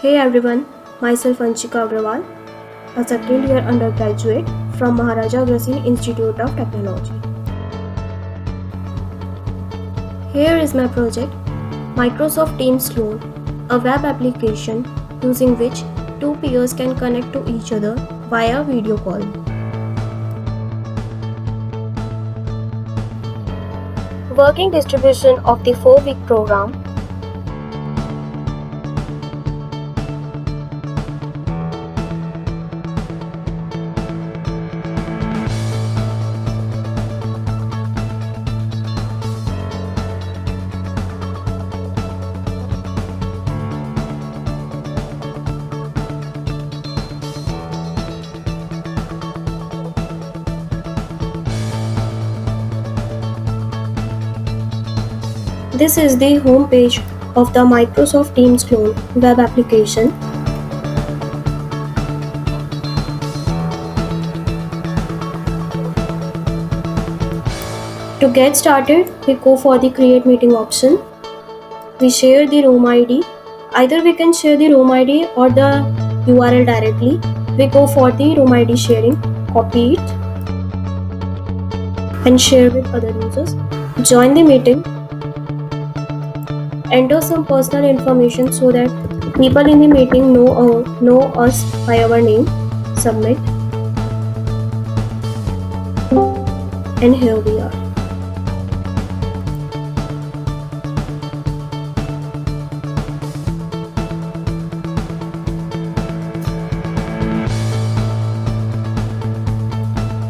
Hey everyone, myself Anshika Agrawal, a second year undergraduate from Maharaja Agrasin Institute of Technology. Here is my project, Microsoft Teams Clone, a web application using which two peers can connect to each other via video call. Working distribution of the 4-week program. This is the home page of the Microsoft Teams Clone web application. To get started, we go for the Create Meeting option. We share the room ID. Either we can share the room ID or the URL directly. We go for the room ID sharing, copy it and share with other users. Join the meeting. Enter some personal information so that people in the meeting know us by our name. Submit. And here we are.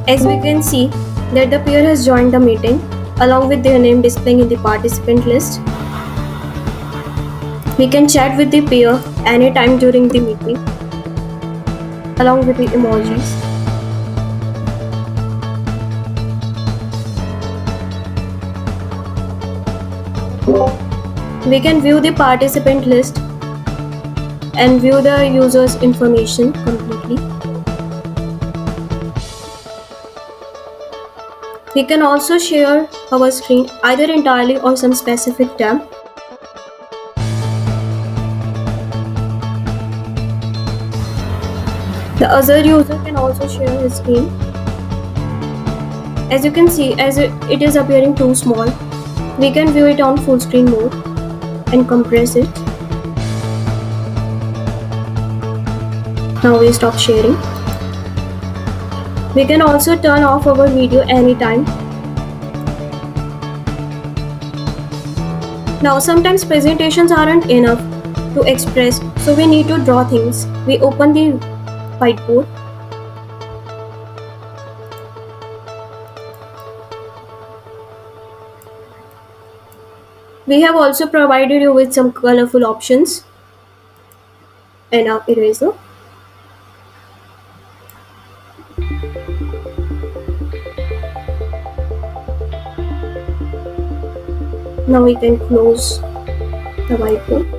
As we can see that the peer has joined the meeting along with their name displaying in the participant list. We can chat with the peer anytime during the meeting along with the emojis. We can view the participant list and view the user's information completely. We can also share our screen either entirely or some specific tab. The other user can also share his screen. As you can see, as it is appearing too small, we can view it on full screen mode and compress it. Now we stop sharing. We can also turn off our video anytime. Now sometimes presentations aren't enough to express, so we need to draw things. We open the whiteboard. We have also provided you with some colorful options and our eraser. Now we can close the whiteboard.